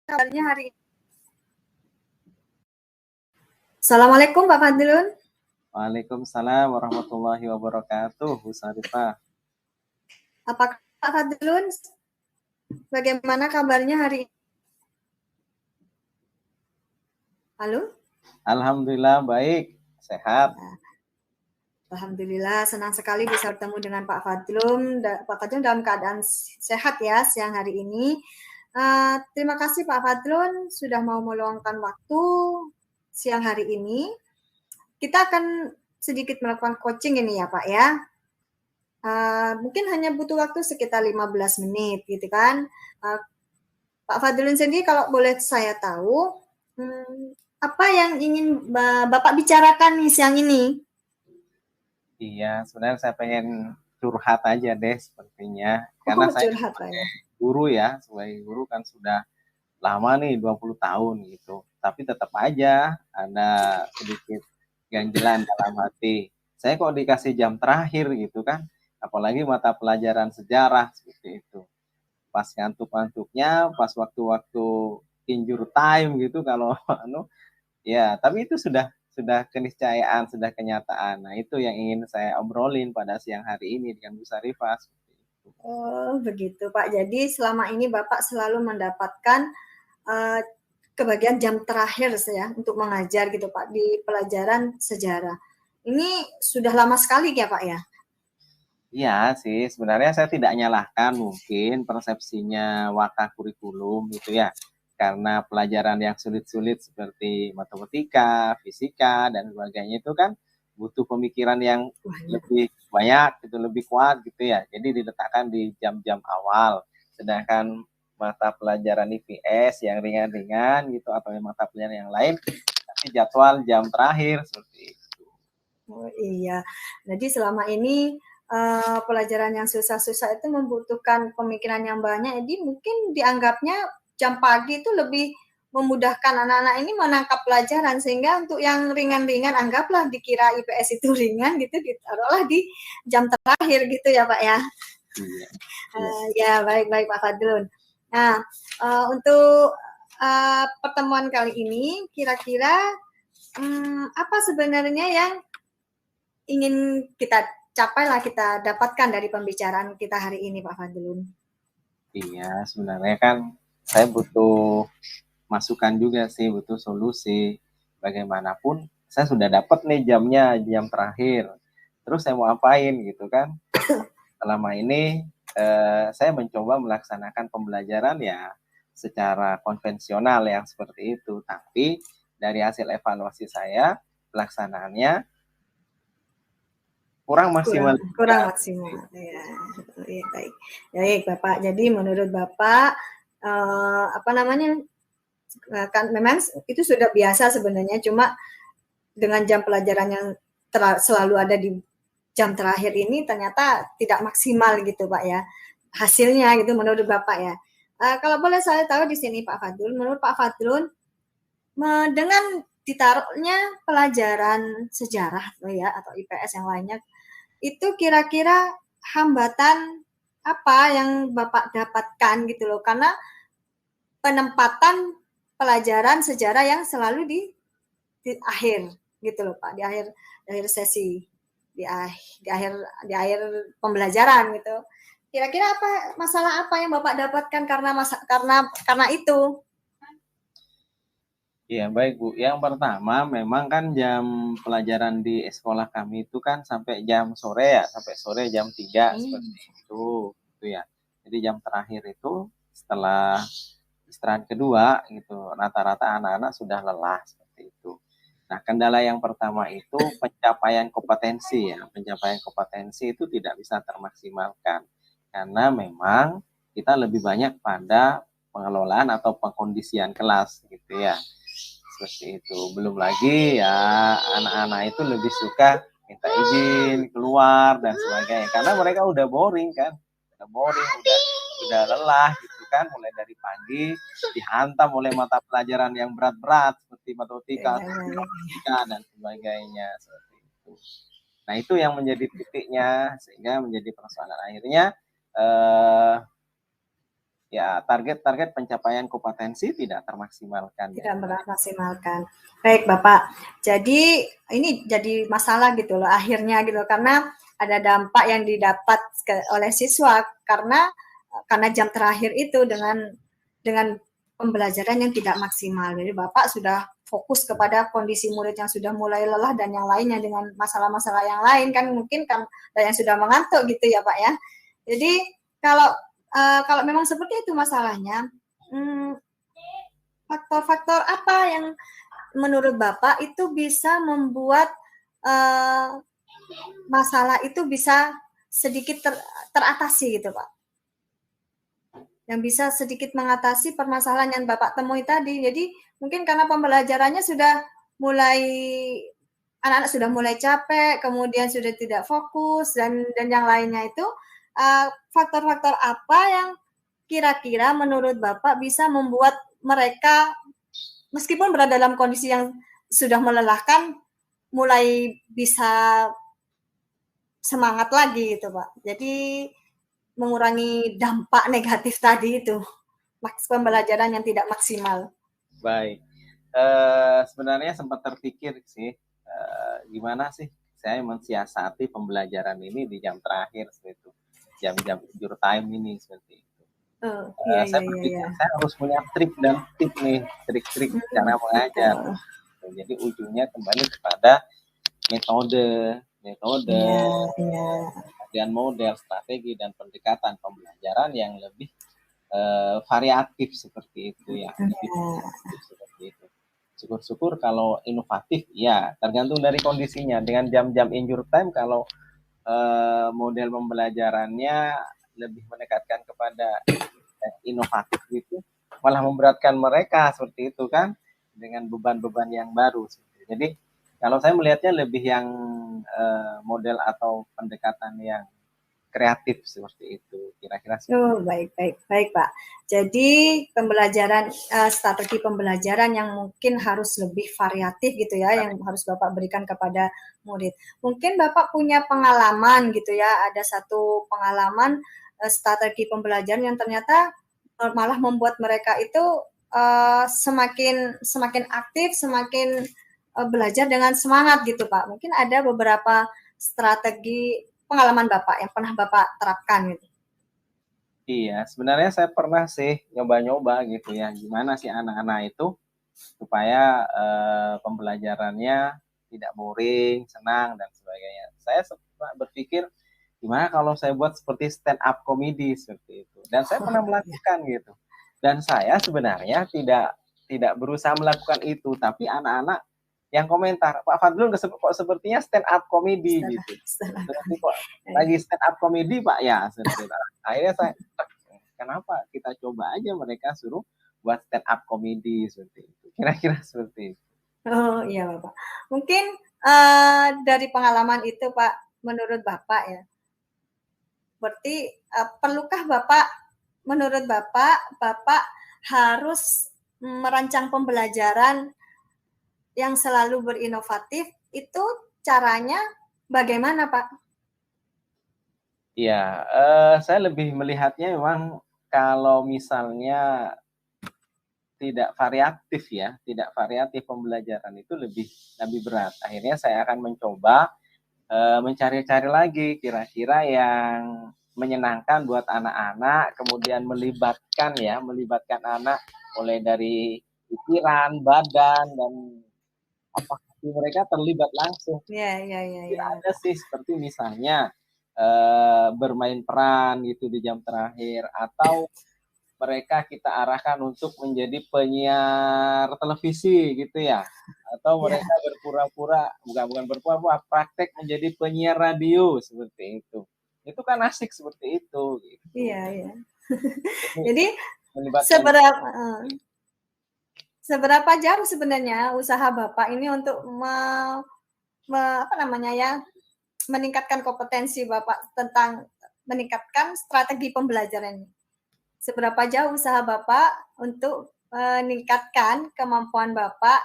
kabarnya hari ini? Assalamualaikum Pak Fadlun. Waalaikumsalam warahmatullahi wabarakatuh, Bu Sarifah. Apakah Pak Fadlun bagaimana kabarnya hari ini? Halo? Alhamdulillah baik, sehat. Alhamdulillah senang sekali bisa bertemu dengan Pak Fadlun. Pak Fadlun dalam keadaan sehat ya siang hari ini. Terima kasih Pak Fadlun sudah mau meluangkan waktu siang hari ini. Kita akan sedikit melakukan coaching ini ya Pak ya. Mungkin hanya butuh waktu sekitar 15 menit gitu kan. Pak Fadlun sendiri kalau boleh saya tahu, apa yang ingin Bapak bicarakan nih siang ini? Iya, sebenarnya saya pengen curhat aja deh sepertinya. Karena saya Curhat Pak ya. guru ya, sebagai guru kan sudah lama nih 20 tahun gitu. Tapi tetap aja ada sedikit ganjelan dalam hati. Saya kok dikasih jam terakhir gitu kan, apalagi mata pelajaran sejarah seperti itu. Pas ngantuk-ngantuknya, pas waktu-waktu injure time gitu kalau ya, tapi itu sudah keniscayaan, sudah kenyataan. Nah, itu yang ingin saya obrolin pada siang hari ini dengan Bu Sarifah. Oh, begitu Pak. Jadi selama ini Bapak selalu mendapatkan uh, kebagian jam terakhir ya untuk mengajar gitu Pak di pelajaran sejarah. Ini sudah lama sekali ya Pak ya? Iya sih, sebenarnya saya tidak nyalahkan mungkin persepsinya wakah kurikulum gitu ya. Karena pelajaran yang sulit-sulit seperti matematika, fisika, dan sebagainya itu kan butuh pemikiran yang lebih banyak, gitu, lebih kuat gitu ya. Jadi diletakkan di jam-jam awal. Sedangkan mata pelajaran IPS yang ringan-ringan gitu atau mata pelajaran yang lain, tapi jadwal jam terakhir seperti itu. Oh iya, jadi selama ini pelajaran yang susah-susah itu membutuhkan pemikiran yang banyak, jadi mungkin dianggapnya jam pagi itu lebih memudahkan anak-anak ini menangkap pelajaran, sehingga untuk yang ringan-ringan anggaplah dikira IPS itu ringan gitu, ditaruhlah di jam terakhir gitu ya Pak ya. Iya. Ya baik-baik Pak Fadlun. Nah untuk pertemuan kali ini kira-kira apa sebenarnya yang ingin kita capai lah, kita dapatkan dari pembicaraan kita hari ini Pak Fadlun? Iya, sebenarnya kan saya butuh masukan juga sih, butuh solusi. Bagaimanapun saya sudah dapat nih jamnya, jam terakhir. Terus saya mau apain gitu kan? Selama ini saya mencoba melaksanakan pembelajaran ya secara konvensional yang seperti itu. Tapi dari hasil evaluasi saya, pelaksanaannya kurang maksimal. Kurang maksimal ya. Ya baik. Baik Bapak, jadi menurut Bapak apa namanya, kan memang itu sudah biasa sebenarnya, cuma dengan jam pelajaran yang selalu ada di jam terakhir ini ternyata tidak maksimal gitu Pak ya, hasilnya gitu menurut Bapak ya. Kalau boleh saya tahu di sini Pak Fadlun, menurut Pak Fadlun, dengan ditaruhnya pelajaran sejarah ya atau IPS yang lainnya, itu kira-kira hambatan apa yang Bapak dapatkan gitu loh, karena penempatan pelajaran sejarah yang selalu di akhir gitu loh Pak, di akhir sesi, di akhir pembelajaran gitu. Kira-kira apa masalah apa yang Bapak dapatkan karena itu? Iya, baik Bu. Yang pertama, memang kan jam pelajaran di sekolah kami itu kan sampai jam sore ya, sampai sore jam 3 seperti itu, gitu ya. Jadi jam terakhir itu setelah istirahat kedua gitu, rata-rata anak-anak sudah lelah seperti itu. Nah, kendala yang pertama itu pencapaian kompetensi ya. Pencapaian kompetensi itu tidak bisa termaksimalkan karena memang kita lebih banyak pada pengelolaan atau pengkondisian kelas gitu ya, seperti itu. Belum lagi ya anak-anak itu lebih suka minta izin keluar dan sebagainya karena mereka udah boring kan, udah lelah gitu kan, mulai dari pagi dihantam oleh mata pelajaran yang berat-berat seperti matematika, fisika dan sebagainya seperti itu. Nah, itu yang menjadi titiknya sehingga menjadi persoalan akhirnya ya target-target pencapaian kompetensi tidak termaksimalkan. Tidak maksimalkan. Baik Bapak, jadi ini jadi masalah gitu loh akhirnya gitu, karena ada dampak yang didapat oleh siswa karena jam terakhir itu dengan pembelajaran yang tidak maksimal. Jadi Bapak sudah fokus kepada kondisi murid yang sudah mulai lelah dan yang lainnya dengan masalah-masalah yang lain kan mungkin kan dan yang sudah mengantuk gitu ya Pak ya. Jadi kalau kalau memang seperti itu masalahnya, faktor-faktor apa yang menurut Bapak itu bisa membuat masalah itu bisa sedikit teratasi gitu Pak? Yang bisa sedikit mengatasi permasalahan yang Bapak temui tadi. Jadi mungkin karena pembelajarannya sudah mulai anak-anak sudah mulai capek, kemudian sudah tidak fokus dan yang lainnya itu faktor-faktor apa yang kira-kira menurut Bapak bisa membuat mereka meskipun berada dalam kondisi yang sudah melelahkan mulai bisa semangat lagi gitu Pak. Jadi mengurangi dampak negatif tadi itu, pembelajaran yang tidak maksimal. Baik, sebenarnya sempat terpikir sih, gimana sih saya mensiasati pembelajaran ini di jam terakhir seperti itu, jam-jam injure time ini seperti itu. Saya berpikir saya harus punya trik dan tip nih, trik-trik cara mengajar. Jadi ujungnya kembali kepada metode, kemudian model, strategi dan pendekatan pembelajaran yang lebih variatif seperti itu ya, lebih variatif seperti itu. Syukur-syukur kalau inovatif, ya tergantung dari kondisinya. Dengan jam-jam injure time, kalau model pembelajarannya lebih mendekatkan kepada inovatif itu, malah memberatkan mereka seperti itu kan, dengan beban-beban yang baru. Jadi kalau saya melihatnya lebih yang model atau pendekatan yang kreatif seperti itu, kira-kira. Baik Pak. Jadi pembelajaran strategi pembelajaran yang mungkin harus lebih variatif gitu ya, yang harus Bapak berikan kepada murid. Mungkin Bapak punya pengalaman gitu ya, ada satu pengalaman strategi pembelajaran yang ternyata malah membuat mereka itu semakin aktif, semakin belajar dengan semangat gitu Pak. Mungkin ada beberapa strategi pengalaman Bapak yang pernah Bapak terapkan gitu. Iya, sebenarnya saya pernah sih nyoba-nyoba gitu ya, gimana sih anak-anak itu supaya pembelajarannya tidak boring, senang dan sebagainya. Saya sempat berpikir gimana kalau saya buat seperti stand up comedy seperti itu. Dan saya pernah melakukan gitu. Dan saya sebenarnya tidak berusaha melakukan itu, tapi anak-anak yang komentar, Pak Fadlun kok sepertinya stand up comedy gitu. Tapi kok lagi stand up comedy Pak ya, seperti itu. Akhirnya saya, kenapa kita coba aja mereka suruh buat stand up comedy seperti itu. Kira-kira seperti itu. Oh iya Bapak. Mungkin dari pengalaman itu Pak, menurut Bapak ya, berarti perlukah Bapak, menurut Bapak, Bapak harus merancang pembelajaran yang selalu berinovatif, itu caranya bagaimana Pak? Ya, saya lebih melihatnya memang kalau misalnya tidak variatif pembelajaran itu lebih berat. Akhirnya saya akan mencoba mencari-cari lagi kira-kira yang menyenangkan buat anak-anak, kemudian melibatkan anak mulai dari pikiran, badan dan apakah mereka terlibat langsung. Ya. Ada sih seperti misalnya bermain peran gitu di jam terakhir, atau mereka kita arahkan untuk menjadi penyiar televisi gitu ya, atau mereka bukan berpura-pura praktek menjadi penyiar radio seperti itu kan asik seperti itu gitu. Iya. Jadi seberapa jauh sebenarnya usaha Bapak ini untuk meningkatkan kompetensi Bapak tentang meningkatkan strategi pembelajaran ini? Seberapa jauh usaha Bapak untuk meningkatkan kemampuan Bapak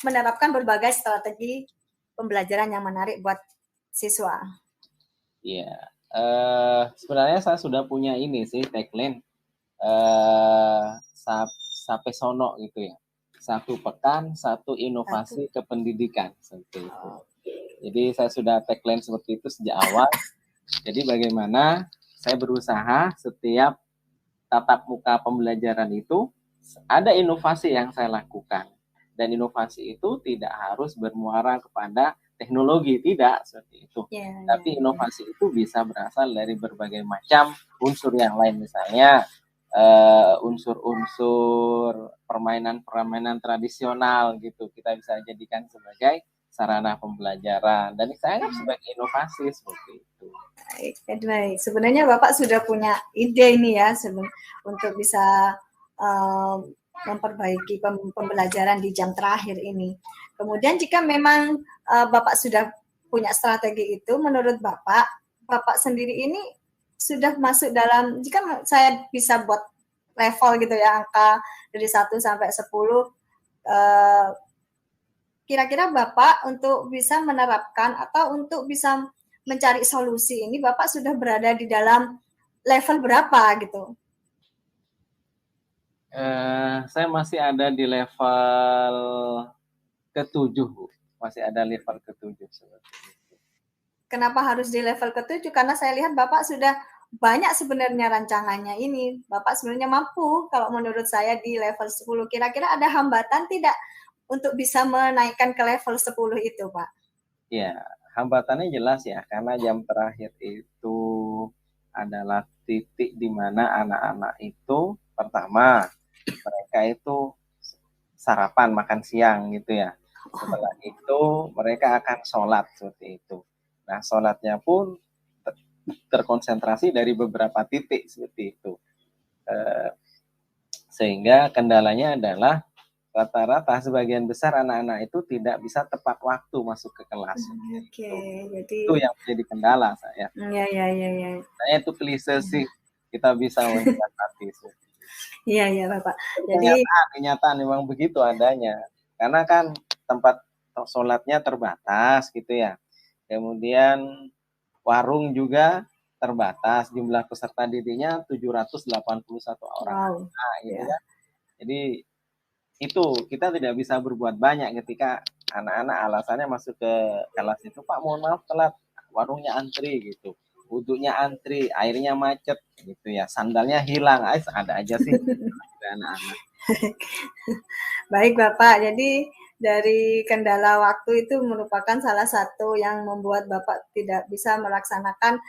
menerapkan berbagai strategi pembelajaran yang menarik buat siswa? Iya, Sebenarnya saya sudah punya ini sih tagline, Sape Sono gitu ya. 1 pekan, 1 Satu. inovasi kependidikan seperti itu. Oh, Jadi saya sudah tagline seperti itu sejak awal. Jadi bagaimana saya berusaha setiap tatap muka pembelajaran itu ada inovasi yang saya lakukan. Dan inovasi itu tidak harus bermuara kepada teknologi, tidak seperti itu. ya, ya, Tapi ya. inovasi itu bisa berasal dari berbagai macam unsur yang lain, misalnya unsur-unsur permainan-permainan tradisional gitu kita bisa jadikan sebagai sarana pembelajaran dan saya anggap sebagai inovasi seperti itu. Baik. Sebenarnya Bapak sudah punya ide ini ya untuk bisa memperbaiki pembelajaran di jam terakhir ini. Kemudian jika memang Bapak sudah punya strategi itu, menurut Bapak sendiri ini sudah masuk dalam, jika saya bisa buat level gitu ya, angka dari 1 sampai 10, kira-kira Bapak untuk bisa menerapkan atau untuk bisa mencari solusi ini, Bapak sudah berada di dalam level berapa gitu? Saya masih ada di level ke-7, Bu. Masih ada level ke-7 seperti itu. Kenapa harus di level ke-7? Karena saya lihat Bapak sudah banyak sebenarnya rancangannya ini. Bapak sebenarnya mampu kalau menurut saya di level 10. Kira-kira ada hambatan tidak untuk bisa menaikkan ke level 10 itu, Pak? Ya, hambatannya jelas ya, karena jam terakhir itu adalah titik di mana anak-anak itu pertama mereka itu sarapan makan siang gitu ya. Setelah itu mereka akan sholat seperti itu. Nah, sholatnya pun terkonsentrasi dari beberapa titik seperti itu. Sehingga kendalanya adalah rata-rata sebagian besar anak-anak itu tidak bisa tepat waktu masuk ke kelas. Oke, jadi Itu yang menjadi kendala saya. ya, ya, ya, ya. Saya itu klise sih, kita bisa menyiasati. Iya, iya, Bapak. Jadi Kenyataan memang begitu adanya. Karena kan tempat sholatnya terbatas gitu ya. Kemudian warung juga terbatas, jumlah peserta didiknya 781 orang. wow, Nah, gitu ya. kan. Jadi itu kita tidak bisa berbuat banyak ketika anak-anak alasannya masuk ke kelas itu, Pak mohon maaf telat, warungnya antri gitu, wudhunya antri, airnya macet gitu ya, sandalnya hilang, ada aja sih anak-anak. Baik Bapak, jadi dari kendala waktu itu merupakan salah satu yang membuat Bapak tidak bisa melaksanakan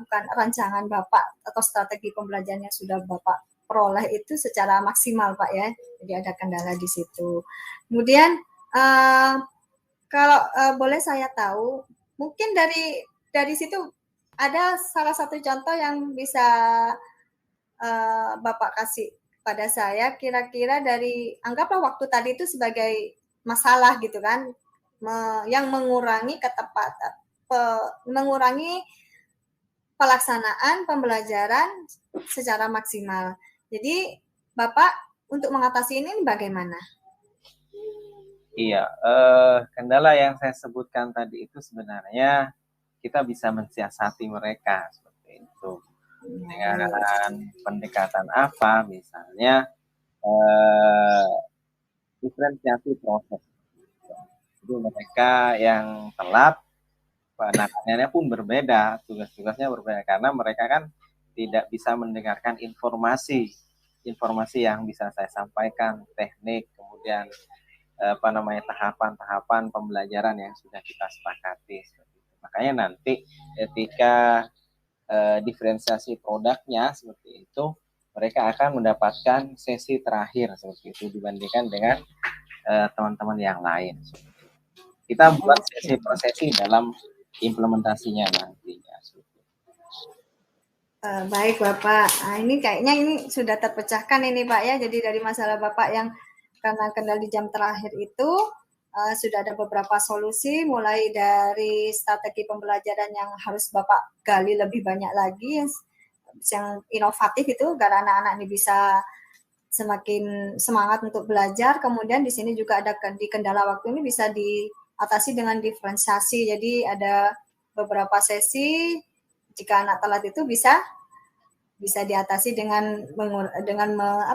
bukan rancangan Bapak atau strategi pembelajaran yang sudah Bapak peroleh itu secara maksimal Pak ya. Jadi ada kendala di situ. Kemudian uh, kalau boleh saya tahu, mungkin dari situ ada salah satu contoh yang bisa Bapak kasih pada saya kira-kira dari anggaplah waktu tadi itu sebagai masalah gitu kan, yang mengurangi ketepatan, mengurangi pelaksanaan pembelajaran secara maksimal. Jadi Bapak untuk mengatasi ini bagaimana? Iya, kendala yang saya sebutkan tadi itu sebenarnya kita bisa mensiasati mereka seperti itu dengan pendekatan apa, misalnya diferensiasi proses. Jadi mereka yang telat penanganannya pun berbeda, tugas-tugasnya berbeda karena mereka kan tidak bisa mendengarkan informasi yang bisa saya sampaikan, teknik, kemudian tahapan-tahapan pembelajaran yang sudah kita sepakati. Makanya nanti ketika diferensiasi produknya seperti itu, mereka akan mendapatkan sesi terakhir seperti itu dibandingkan dengan teman-teman yang lain. Kita buat sesi per sesi dalam implementasinya nantinya. Baik Bapak, nah, ini kayaknya ini sudah terpecahkan ini Pak ya. Jadi dari masalah Bapak yang karena kendala di jam terakhir itu sudah ada beberapa solusi, mulai dari strategi pembelajaran yang harus Bapak gali lebih banyak lagi, yang inovatif itu agar anak-anak ini bisa semakin semangat untuk belajar. Kemudian di sini juga ada di kendala waktu ini bisa diatasi dengan diferensiasi. Jadi ada beberapa sesi, jika anak telat itu bisa diatasi dengan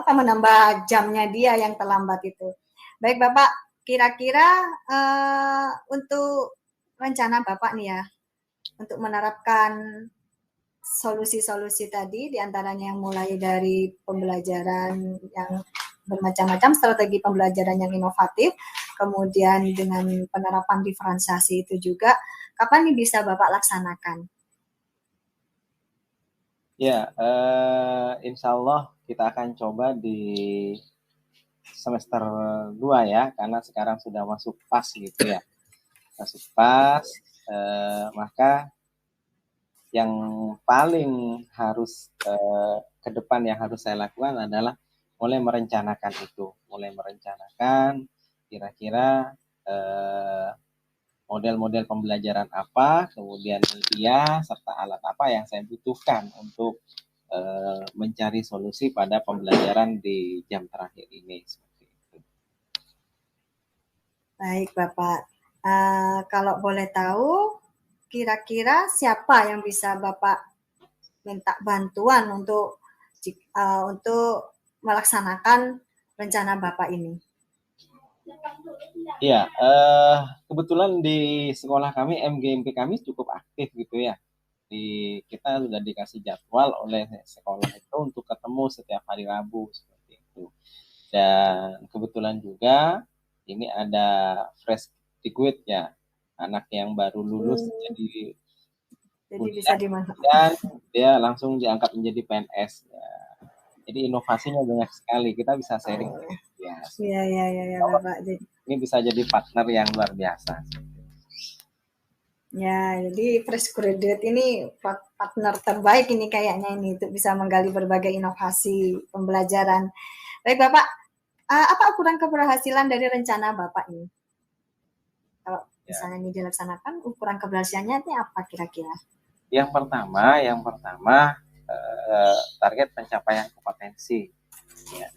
menambah jamnya dia yang terlambat itu. Baik Bapak, kira-kira untuk rencana Bapak nih ya, untuk menerapkan solusi-solusi tadi, diantaranya yang mulai dari pembelajaran yang bermacam-macam, strategi pembelajaran yang inovatif, kemudian dengan penerapan diferensiasi itu juga, kapan nih bisa Bapak laksanakan? Ya, insya Allah kita akan coba di semester 2 ya, karena sekarang sudah masuk PAS gitu ya. Masuk PAS, maka yang paling harus ke depan yang harus saya lakukan adalah mulai merencanakan itu, mulai merencanakan kira-kira model-model pembelajaran apa, kemudian media serta alat apa yang saya butuhkan untuk mencari solusi pada pembelajaran di jam terakhir ini. Seperti itu. Baik Bapak, kalau boleh tahu, kira-kira siapa yang bisa Bapak minta bantuan untuk melaksanakan rencana Bapak ini? Iya, kebetulan di sekolah kami, MGMP kami cukup aktif gitu ya. Kita sudah dikasih jadwal oleh sekolah itu untuk ketemu setiap hari Rabu seperti itu. Dan kebetulan juga ini ada fresh graduate ya, anak yang baru lulus jadi bisa kuliah dimanfaatkan. dan dia langsung diangkat menjadi PNS ya. Jadi inovasinya banyak sekali, kita bisa sharing ya. Iya Bapak. Ini bisa jadi partner yang luar biasa. Ya, jadi fresh graduate ini partner terbaik ini kayaknya ini untuk bisa menggali berbagai inovasi pembelajaran. Baik Bapak, apa ukuran keberhasilan dari rencana Bapak ini? Kalau misalnya ini dilaksanakan, ukuran keberhasilannya ini apa kira-kira? Yang pertama target pencapaian kompetensi. Ya.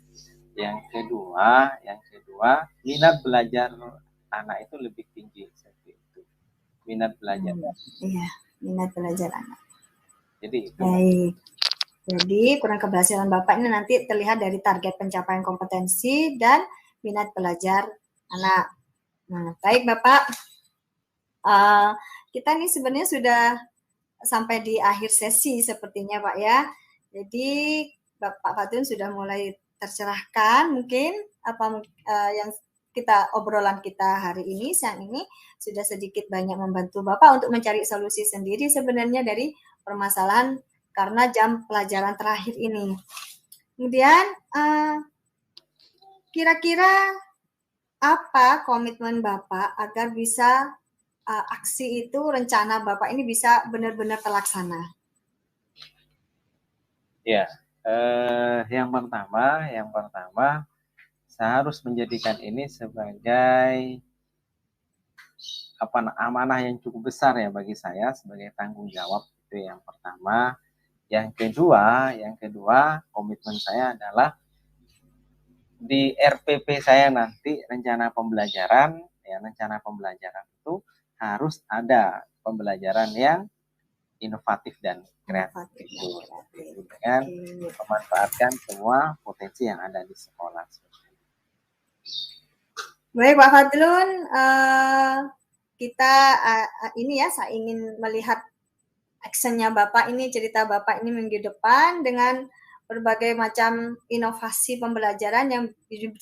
Yang kedua minat belajar anak itu lebih tinggi seperti itu. Minat belajar. Iya, minat belajar anak. Jadi itu. Baik. Jadi ukuran keberhasilan Bapak ini nanti terlihat dari target pencapaian kompetensi dan minat belajar anak. Nah, baik Bapak, kita ini sebenarnya sudah sampai di akhir sesi sepertinya Pak ya. Jadi Bapak Fadlun sudah mulai tercerahkan mungkin apa yang obrolan kita hari ini, siang ini sudah sedikit banyak membantu Bapak untuk mencari solusi sendiri sebenarnya dari permasalahan karena jam pelajaran terakhir ini. Kemudian kira-kira apa komitmen Bapak agar bisa aksi itu, rencana Bapak ini bisa benar-benar terlaksana? Ya, yang pertama saya harus menjadikan ini sebagai amanah yang cukup besar ya bagi saya sebagai tanggung jawab, itu yang pertama. Yang kedua komitmen saya adalah di RPP saya nanti rencana pembelajaran itu harus ada pembelajaran yang inovatif dan kreatif itu dengan memanfaatkan semua potensi yang ada di sekolah. Baik Pak Fadlun, kita ini ya, saya ingin melihat actionnya Bapak ini, cerita Bapak ini minggu depan dengan berbagai macam inovasi pembelajaran yang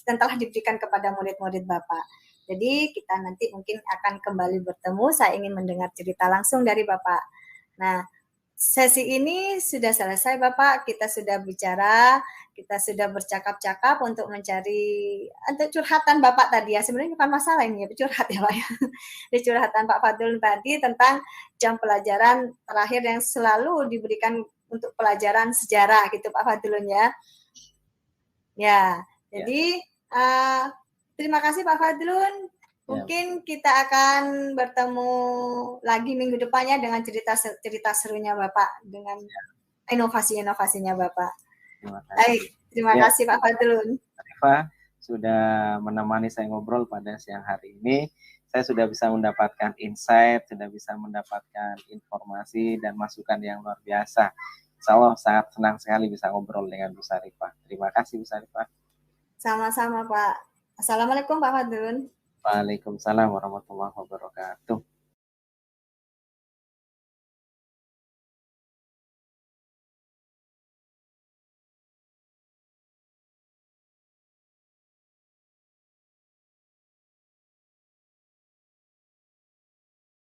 telah diberikan kepada murid-murid Bapak. Jadi kita nanti mungkin akan kembali bertemu, saya ingin mendengar cerita langsung dari Bapak. Nah, sesi ini sudah selesai Bapak, kita sudah bicara, kita sudah bercakap-cakap untuk curhatan Bapak tadi ya, sebenarnya bukan masalah ini ya, curhat ya Pak ya. Curhatan Pak Fadlun tadi tentang jam pelajaran terakhir yang selalu diberikan untuk pelajaran sejarah gitu Pak Fadlun ya. Ya, jadi terima kasih Pak Fadlun. Mungkin kita akan bertemu lagi minggu depannya dengan cerita serunya Bapak, dengan inovasi-inovasinya Bapak. Baik, terima kasih Pak Fadlun. Eva sudah menemani saya ngobrol pada siang hari ini. saya sudah bisa mendapatkan insight, sudah bisa mendapatkan informasi dan masukan yang luar biasa. Insya Allah sangat senang sekali bisa ngobrol dengan Bu Sarifah. Terima kasih Bu Sarifah. Sama-sama Pak. Assalamualaikum Pak Fadun. Waalaikumsalam warahmatullahi wabarakatuh.